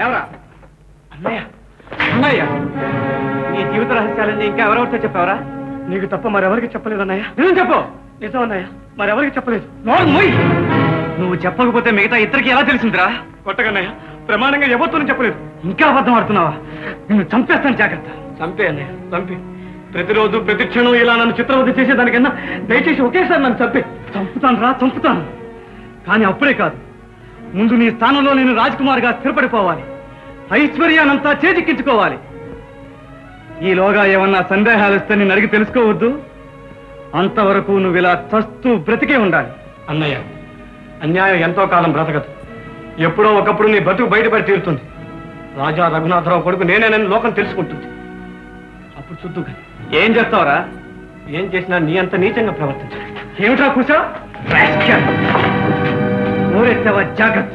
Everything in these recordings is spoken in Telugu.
ఎవరా? అన్నయ్య, అన్నయ్య, నీ జీవిత రహస్యాలన్నీ ఇంకా ఎవరెవరితో చెప్పావరా? నీకు తప్ప మరెవరికి చెప్పలేదు అన్నయ్య. నిజం చెప్పు. నిజం అన్నయ్య, మరెవరికి చెప్పలేదు. నువ్వు చెప్పకపోతే మిగతా ఇద్దరికి ఎలా తెలిసిందిరా? కొట్టగన్నయ్య, ప్రమాణంగా ఎవరితోనూ చెప్పలేదు. ఇంకా అబద్ధం ఆడుతున్నావా? నిన్ను చంపేస్తాను, జాగ్రత్త. చంపే అన్నయ్య, చంపే. ప్రతిరోజు ప్రతి క్షణం ఇలా నన్ను చిత్రవద్ద చేసేదానికన్నా దయచేసి ఒకేసారి నన్ను చంపే. చంపుతాను రా, చంపుతాను. కానీ అప్పుడే కాదు, ముందు నీ స్థానంలో నేను రాజ్కుమార్గా స్థిరపడిపోవాలి. ఐశ్వర్యానంతా చేజిక్కించుకోవాలి. ఈలోగా ఏమన్నా సందేహాలు వస్తే నేను అడిగి తెలుసుకోవద్దు. అంతవరకు నువ్వు ఇలా చస్తూ బ్రతికే ఉండాలి. అన్నయ్య, అన్యాయం ఎంతో కాలం బ్రతకదు. ఎప్పుడో ఒకప్పుడు నీ బతుకు బయటపడి తీరుతుంది. రాజా రఘునాథరావు కొడుకు నేనేనని లోకం తెలుసుకుంటుంది. అప్పుడు చూద్దు. ఏం చేస్తావురా? ఏం చేసినా నీ అంత నీచంగా ప్రవర్తించాలి. ఏమిటా కూసా? నోరెత్తవా, జాగ్రత్త.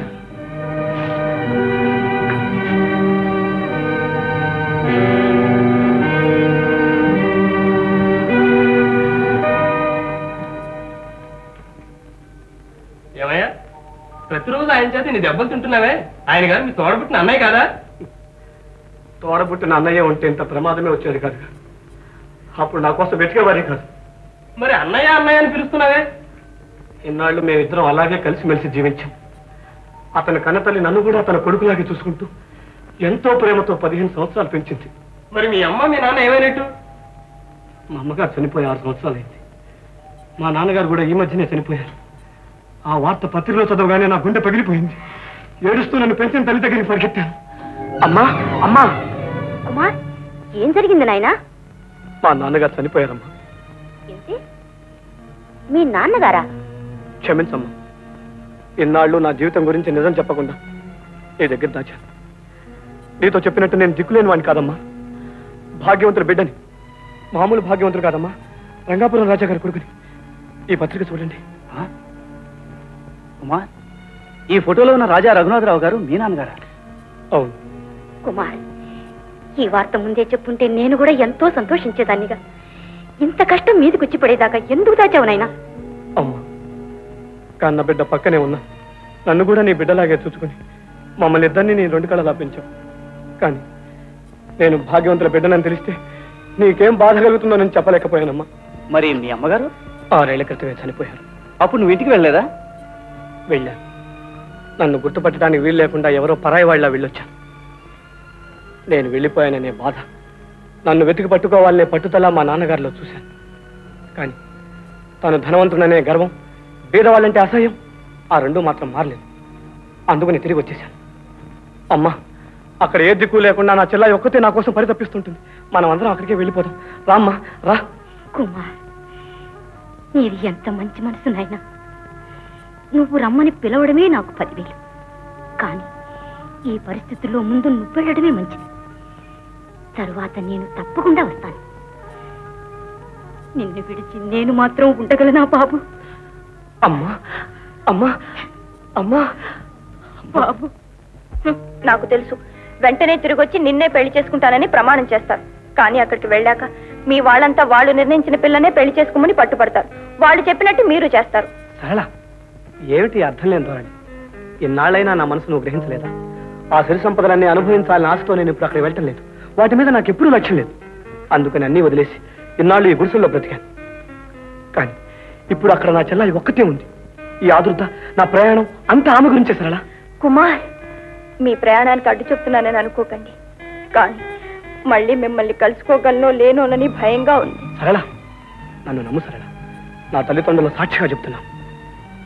ఏమయ్యా, ప్రతిరోజు ఆయన చేత నీ దెబ్బలు తింటున్నావే? ఆయన గారు మీ తోడబుట్టిన అన్నయ్య కాదా? తోడబుట్టిన అన్నయ్య ఉంటే ఇంత ప్రమాదమే వచ్చేది కాదు. అప్పుడు నా కోసం వెతికేవారే కాదు. మరి అన్నయ్య అన్నయ్య అని పిలుస్తున్నావే? ఇన్నాళ్ళు మేమిద్దరం అలాగే కలిసిమెలిసి జీవించాం. అతని కన్నతల్లి నన్ను కూడా తన కొడుకులాగే చూసుకుంటూ ఎంతో ప్రేమతో 15 సంవత్సరాలు పెంచింది. మరి మీ అమ్మ మీ నాన్న ఏమైనట్టు? మా అమ్మగారు చనిపోయి 6 సంవత్సరాలైంది. మా నాన్నగారు కూడా ఈ మధ్యనే చనిపోయారు. ఆ వార్త పత్రికలో చదవగానే నా గుండె పగిలిపోయింది. ఏడుస్తూ నన్ను పెంచిన తల్లి దగ్గరికి పరిగెత్తాను. అమ్మా, అమ్మా, అమ్మా, ఏం జరిగింది నాయనా? మా నాన్నగారు చనిపోయారమ్మా. ఏంటి, మీ నాన్నగారా? క్షమించమ్మా, ఇన్నాళ్ళు నా జీవితం గురించి నిజం చెప్పకుండా నీ దగ్గర దాచాను. నీతో చెప్పినట్టు నేను దిక్కులేని వాడిని కాదమ్మా. భాగ్యవంతుల బిడ్డని. మామూలు భాగ్యవంతులు కాదమ్మా, రంగాపురం రాజా గారి కొడుకుని. ఈ పత్రిక చూడండి. కుమార్, ఈ ఫోటోలో ఉన్న రాజా రఘునాథరావు గారు మీ నాన్నగారా? అవును కుమార్, ఈ వార్త ముందే చెప్పుంటే నేను కూడా ఎంతో సంతోషించేదాన్నిగా. ఇంత కష్టం మీదకి వచ్చి పడేదాకా ఎందుకు దాచావు నాయనా? అమ్మా, కన్న బిడ్డ పక్కనే ఉన్నా. నన్ను కూడా నీ బిడ్డలాగే చూసుకుని మమ్మల్ని ఇద్దరిని నీ 2 కళలా పెంచావు. కానీ నేను భాగ్యవంతుల బిడ్డనని తెలిస్తే నీకేం బాధ కలుగుతుందో నేను చెప్పలేకపోయానమ్మా. మరి మీ అమ్మగారు 6 ఏళ్ల క్రితమే చనిపోయారు. అప్పుడు నువ్వు ఇంటికి వెళ్ళలేదా? వెళ్ళాను. నన్ను గుర్తుపట్టడానికి వీలు లేకుండా ఎవరో పరాయి వాళ్ళ వెళ్ళొచ్చాను. నేను వెళ్ళిపోయాననే బాధ, నన్ను వెతికి పట్టుకోవాలనే పట్టుదల మా నాన్నగారిలో చూశాను. కానీ తాను ధనవంతుడనే గర్వం, బీదవాళ్ళంటే అసహ్యం, ఆ 2 మాత్రం మారలేదు. అందుకని తిరిగి వచ్చేశాను. అమ్మా, అక్కడ ఏ దిక్కు లేకుండా నా చెల్లాయి ఒక్కతే నా కోసం పరితపిస్తుంటుంది. మనం అందరం అక్కడికే వెళ్ళిపోదాం. రామ్మా, రా. కుమార్, నీది ఎంత మంచి మనసు నాయనా. నువ్వు రమ్మని పిలవడమే నాకు 10,000. కానీ ఈ పరిస్థితుల్లో ముందు నువ్వు వెళ్ళడమే మంచిది. తరువాత నేను తప్పకుండా వస్తాను. నిన్ను విడిచి నేను మాత్రం ఉండగలనా బాబు? అమ్మా, అమ్మా, అమ్మా, బాబు, నాకు తెలుసు, వెంటనే తిరిగొచ్చి నిన్నే పెళ్లి చేసుకుంటానని ప్రమాణం చేస్తారు. కానీ అక్కడికి వెళ్ళాక మీ వాళ్ళంతా వాళ్ళు నిర్ణయించిన పిల్లనే పెళ్లి చేసుకోమని పట్టుపడతారు. వాళ్ళు చెప్పినట్టు మీరు చేస్తారు. సరళ, ఏమిటి అర్థం లేని ధోరణి? ఇన్నాళ్ళైనా నా మనసు నువ్వు గ్రహించలేదా? ఆ సిరి సంపదలన్నీ అనుభవించాలని ఆశతో నేను ఇప్పుడు అక్కడ వెళ్ళటం లేదు. వాటి మీద నాకు ఎప్పుడూ లక్ష్యం లేదు. అందుకని అన్నీ వదిలేసి ఇన్నాళ్ళు ఈ గుడిసెల్లో బ్రతికాను. కానీ ఇప్పుడు అక్కడ నా చెల్లాయి ఒక్కతే ఉంది. ఈ ఆదుర్త, నా ప్రయాణం అంతా ఆమె గురించే సరళ. కుమార్, మీ ప్రయాణానికి అడ్డు చెప్తున్నానని అనుకోకండి. కానీ మళ్ళీ మిమ్మల్ని కలుసుకోగలనో లేనోనని భయంగా ఉంది. సరళ, నన్ను నమ్ము సరళ. నా తల్లిదండ్రుల సాక్షిగా చెప్తున్నాను.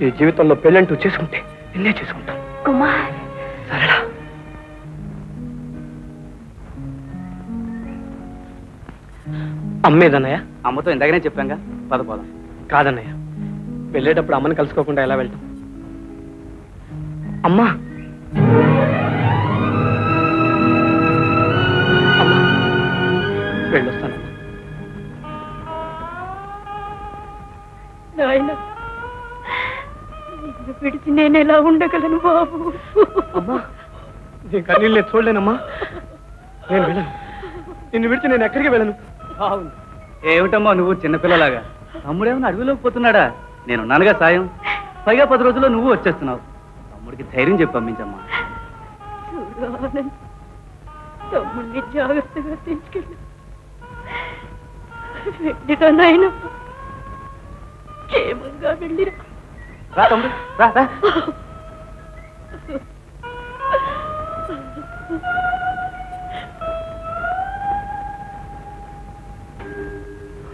ఈ జీవితంలో పెళ్ళంటూ చేసుకుంటే నిన్నే చేసుకుంటాను. కుమార్, సరళ. అమ్మేదన్నయ్య? అమ్మతో ఇందాకనే చెప్పాంగా, పదపోదాం. కాదన్నయ్య, వెళ్ళేటప్పుడు అమ్మని కలుసుకోకుండా ఎలా వెళ్తాం? అమ్మా, అమ్మా, వెళ్ళొస్తానమ్మా. నాయనా, నిన్ను విడిచి నేను ఎలా ఉండగలను బాబు? అమ్మా, నీ కన్నీళ్ళు నేను చూడలేనమ్మా. నేను వెళ్ళను. నిన్ను విడిచి నేను ఎక్కడికి వెళ్ళను. ఏమిటమ్మా నువ్వు చిన్నపిల్లలాగా? తమ్ముడేమన్నా అడవిలోకి పోతున్నాడా? నేనున్నానుగా సాయం. పైగా 10 రోజుల్లో నువ్వు వచ్చేస్తున్నావు. తమ్ముడికి ధైర్యం చెప్పి పంపించమ్మా. చూడు తమ్ముడిని జాగ్రత్తగా తీసుకెళ్ళి వెళ్ళిరా నాయన, క్షేమంగా వెళ్ళిరా. రా తమ్ముడు, రా రా.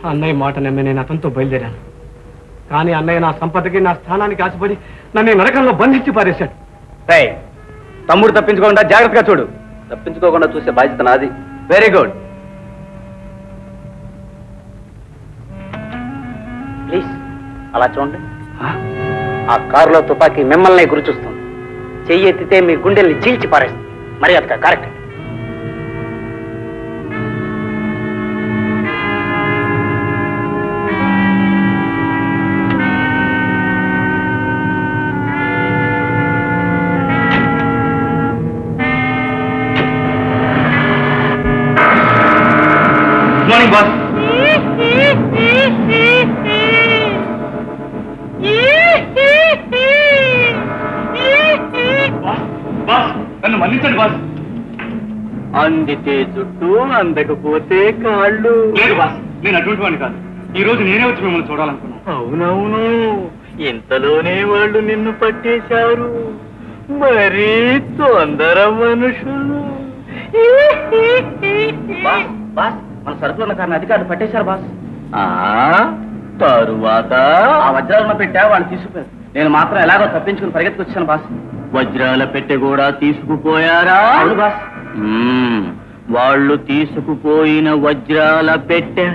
అన్నయ్య మాట నమ్మి నేను అతనితో బయలుదేరాను. కానీ అన్నయ్య నా సంపదకి, నా స్థానానికి ఆశపడి నన్ను నరకంలో బంధించి పారేశాడు. తమ్ముడు తప్పించుకోకుండా జాగ్రత్తగా చూడు. తప్పించుకోకుండా చూసే బాధ్యత నాది. Very good. ప్లీజ్ అలా చూడండి. ఆ కారులో తుపాకీ మిమ్మల్ని గురి చూస్తుంది. చెయ్యి ఎత్తితే మీ గుండెల్ని చీల్చి పారేస్తుంది. మర్యాదగా కరెక్ట్. Morning boss. నన్ను మన్నించండి బాస్. అందితే జుట్టు, అందకపోతే కాళ్ళు. లేదు బాస్, నేను అటువంటి వాడిని కాదు. ఈ రోజు నేనే వచ్చి మిమ్మల్ని చూడాలనుకున్నాను. అవునవును, ఇంతలోనే వాళ్ళు నిన్ను పట్టేశారు. మరీ తొందర మనుషులు. మన సరుకులు ఉన్న కారణం అధికారులు పట్టేశారు బాస్. తరువాత ఆ వజ్రాలను పెట్టా వాళ్ళు తీసుకుపోయారు. నేను మాత్రం ఎలాగో తప్పించుకుని పరిగెత్తుకొచ్చాను బాస్. వజ్రాల పెట్టె కూడా తీసుకుపోయారా? అవును బాస్. వాళ్ళు తీసుకుపోయిన వజ్రాల పెట్టె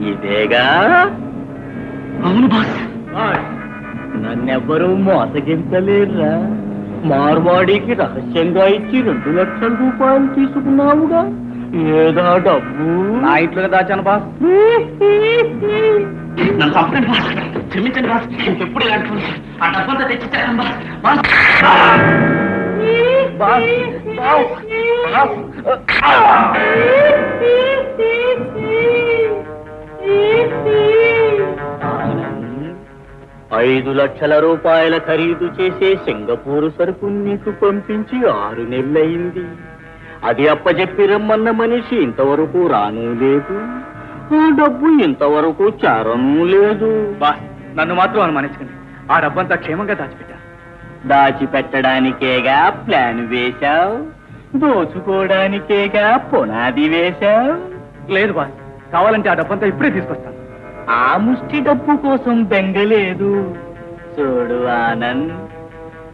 ఇదేగా? అవును బాస్. నన్నెవ్వరూ మోసగించలేరురా. మార్వాడికి రహస్యంగా ఇచ్చి 2 లక్షల రూపాయలు తీసుకున్నావుగా. ఏదా డబ్బు? నా ఇంట్లోనే దాచాను బాస్. నన్ను చంపండి బాస్, క్షమించండి బాస్. ఇంకెప్పుడు ఇలాంటి ఆ డబ్బంతా తెచ్చిచ్చాను boss. Boss boss boss boss. 5 లక్షల రూపాయల ఖరీదు చేసే సింగపూర్ సరుకు నీకు పంపించి 6 నెలలైంది. అది అప్పచెప్పి రమ్మన్న మనిషి ఇంతవరకు రానూ లేదు. ఆ డబ్బు ఇంతవరకు చారనూ లేదు. బాస్, నన్ను మాత్రం అనుమానించకండి. ఆ డబ్బంతా క్షేమంగా దాచిపెట్టా. దాచిపెట్టడానికేగా ప్లాన్ వేశావు, దోచుకోవడానికేగా పునాది వేశావు. లేదు బాస్, కావాలంటే ఆ డబ్బంతా ఇప్పుడే తీసుకొస్తాను. ఆ ముష్టి డబ్బు కోసం బెంగలేదు. చూడు ఆనంద్,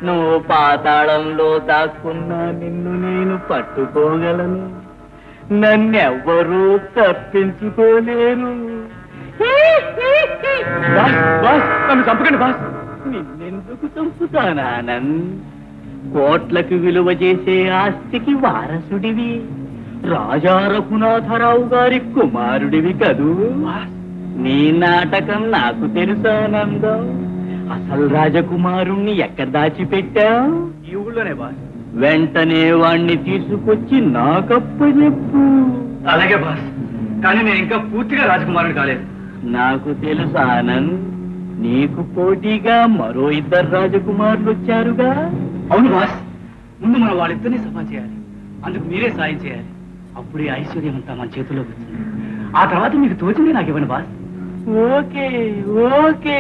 నువ్వు పాతాళంలో దాక్కున్నా నిన్ను నేను పట్టుకోగలను. నన్నెవ్వరూ తప్పించుకోలేరు. నన్ను చంపకండి బాస్. నిన్నెందుకు చంపుతాను ఆనంద్? కోట్లకు విలువ చేసే ఆస్తికి వారసుడివి. రాజా రఘునాథరావు గారి కుమారుడివి కదూ. నీ నాటకం నాకు తెలుసానందం. అసలు రాజకుమారుణ్ణి ఎక్కడ దాచిపెట్టావు? ఈ ఊళ్ళోనే బాస్. వెంటనే వాణ్ణి తీసుకొచ్చి నాకప్పచెప్పు. అలాగే బాస్, కానీ నేను ఇంకా పూర్తిగా రాజకుమారుడు కాలేదు. నాకు తెలుసు ఆనంద్, నీకు పోటీగా మరో 2 రాజకుమారులు వచ్చారుగా. అవును బాస్, ముందు మనం వాళ్ళిద్దరినీ సఫా చేయాలి. అందుకు మీరే సాయం చేయాలి. అప్పుడే ఐశ్వర్యం అంతా మన చేతిలోకి వచ్చింది. ఆ తర్వాత మీకు తోచింది నాకు ఇవ్వండి బాస్. Okay okay.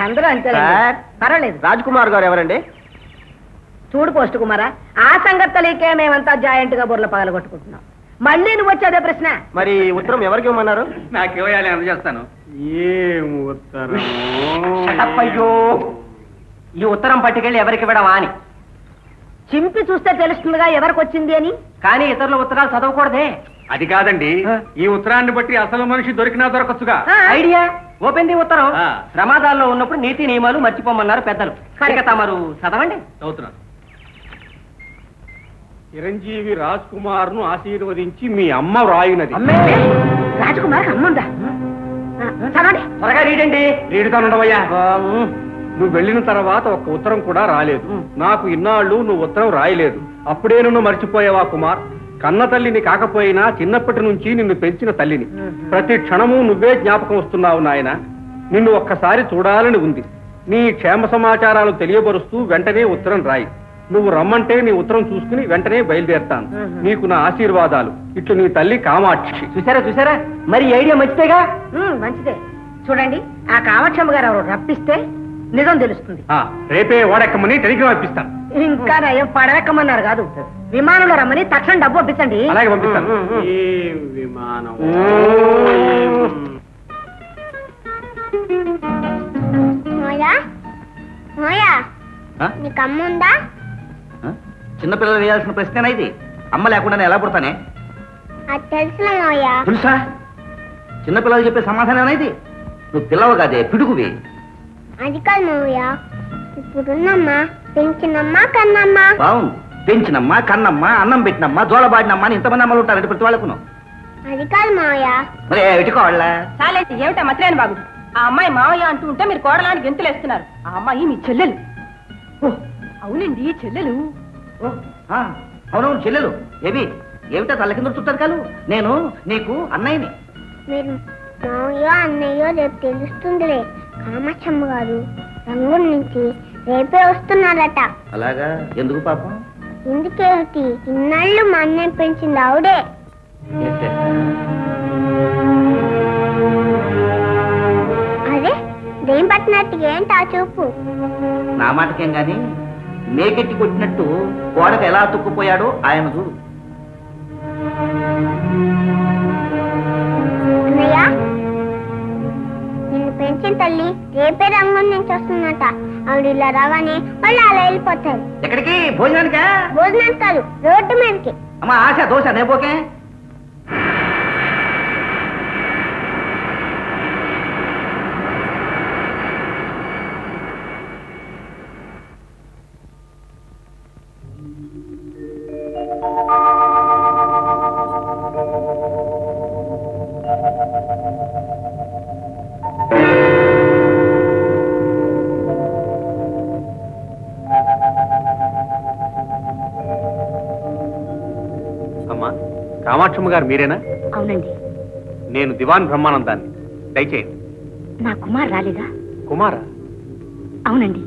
అందరూ అంతే. పర్వాలేదు. రాజ్కుమార్ గారు ఎవరండి? చూడు పోస్ట్ కుమారా, ఆ సంగతి తెలియకే మేమంతా జాయింట్ గా బుర్రలు పగలగొట్టుకుంటున్నాం. మళ్ళీ నువ్వు వచ్చేదే ప్రశ్న. మరి ఉత్తరం ఎవరికి ఇవ్వమన్నారు? నాకేమయ్యాలి అందజేస్తాను. ఏం ఉత్తరం? అయ్యో, ఈ ఉత్తరం పట్టుకెళ్ళి ఎవరికి ఇవ్వడమా అని. చింపి చూస్తే తెలుస్తుందిగా ఎవరికి వచ్చింది అని. కానీ ఇతరుల ఉత్తరాలు చదవకూడదే. అది కాదండి, ఈ ఉత్తరాన్ని బట్టి అసలు మనిషి దొరికినా దొరకచ్చుగా. ఐడియా. ఓపెన్ ది ఉత్తరం. ఆ. ప్రమాదాల్లో ఉన్నప్పుడు నీతి నియమాలు మర్చిపోమన్నారు పెద్దలు. కనుక తమరు చదవండి. చదువుతున్నాను. చిరంజీవి రాజ్ కుమార్ ను ఆశీర్వదించి మీ అమ్మ వ్రాయినది. రాజకుమార్ అమ్ముందా? చదవండి. త్వరగా రీడండి. రీడుతానుండవయ్యా. నువ్వు వెళ్ళిన తర్వాత ఒక్క ఉత్తరం కూడా రాలేదు. నాకు ఇన్నాళ్ళు నువ్వు ఉత్తరం రాయలేదు. అప్పుడే నన్ను మర్చిపోయావా కుమార్? కన్న తల్లిని కాకపోయినా చిన్నప్పటి నుంచి నిన్ను పెంచిన తల్లిని. ప్రతి క్షణము నువ్వే జ్ఞాపకం వస్తున్నావు నాయన. నిన్ను ఒక్కసారి చూడాలని ఉంది. నీ క్షేమ సమాచారాలు తెలియబరుస్తూ వెంటనే ఉత్తరం రాయి. నువ్వు రమ్మంటే నీ ఉత్తరం చూసుకుని వెంటనే బయలుదేరుతాను. నీకు నా ఆశీర్వాదాలు. ఇట్లు నీ తల్లి కామాక్షి. చూసారా మరి ఐడియా మంచిదేగా? మంచిదే. చూడండి, ఆ కామాక్షమ్మ గారు ఎవరు రప్పిస్తే నిజం తెలుస్తుంది. రేపే ఓడెక్కమని టెలిగ్రామ్ ఇప్పిస్తాను. ఇంకా నయం పడవెక్కమన్నారు కాదు, విమానంలో రమ్మని తక్షణం డబ్బు పంపించండి. అలాగే పంపిస్తాను. విమానం నీకు అమ్మ ఉందా? చిన్నపిల్లలు వేయాల్సిన ప్రశ్న ఇది. అమ్మ లేకుండా నేను ఎలా పుడతానే? అది తెలుసులే మోయా. తెలుసా? చిన్నపిల్లలు చెప్పే సమాధానం ఇది. నువ్వు పిల్లవు కాదే, పిడుగువి. అది కాదు మోయా, ఇప్పుడున్నమ్మా పెంచినమ్మా కన్నమ్మా. బాగుంది. పెంచినమ్మా, కన్నమ్మా, అన్నం పెట్టినమ్మా, జోలబాడినమ్మా అని ఇంతమంది అమ్మలు ఉంటారంటే ప్రతి వాళ్ళకును. అది కాదు మావయ్య. మరి పెట్టుకోవాళ్ళ చాలేంటి, ఏమిటా మత్రేని బాబు? ఆ అమ్మాయి మావయ్య అంటూ ఉంటే మీరు కోడలానికి గెంతులు వేస్తున్నారు. ఆ అమ్మాయి మీ చెల్లెలు. అవునండి, చెల్లెలు. అవునవును, చెల్లెలు. ఏమిటా తల్ల కింద చుట్టారు కాదు. నేను నీకు అన్నయ్యని. మీరు మావయ్య అన్నయ్యో రేపు తెలుస్తుందిలే. కామాక్షమ్మ గారు రంగుల నుంచి రేపే వస్తున్నారట. అలాగా? ఎందుకు పాపం? ఎందుకేమిటి, ఇన్నాళ్ళు మా అన్నయ్య పెంచింది ఆవిడే. అదే దేం పట్టినట్టుగా ఏంటి ఆ చూపు? నా మాటకేం గాని మేకెట్టి కొట్టినట్టు గోడకు ఎలా తుక్కుపోయాడో ఆయన చూడు. అన్నయ్య, నిన్ను పెంచిన తల్లి రేపే రంగం నుంచి వస్తున్నట. ఆవిడ ఇలా రాగానే వాళ్ళు అలా వెళ్ళిపోతారు. ఎక్కడికి? భోజనానికా? భోజనానికి కాదు, రోడ్డు మీదకి. అమ్మా ఆశ దోశ నేపోకే. అమ్మా, కామాక్షమ్మ గారు మీరేనా? అవునండి. నేను దివాన్ బ్రహ్మానందాన్ని. దయచేయండి. నా కుమార్ రాలేదా? కుమారా? అవునండి,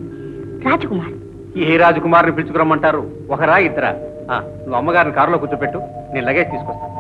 రాజకుమార్. ఏ రాజకుమార్ని పిలుచుకురమ్మంటారు? ఒకరా ఇద్దరా? నువ్వు అమ్మగారిని కారులో కూర్చోపెట్టు, నేను లగేజ్ తీసుకొస్తాను.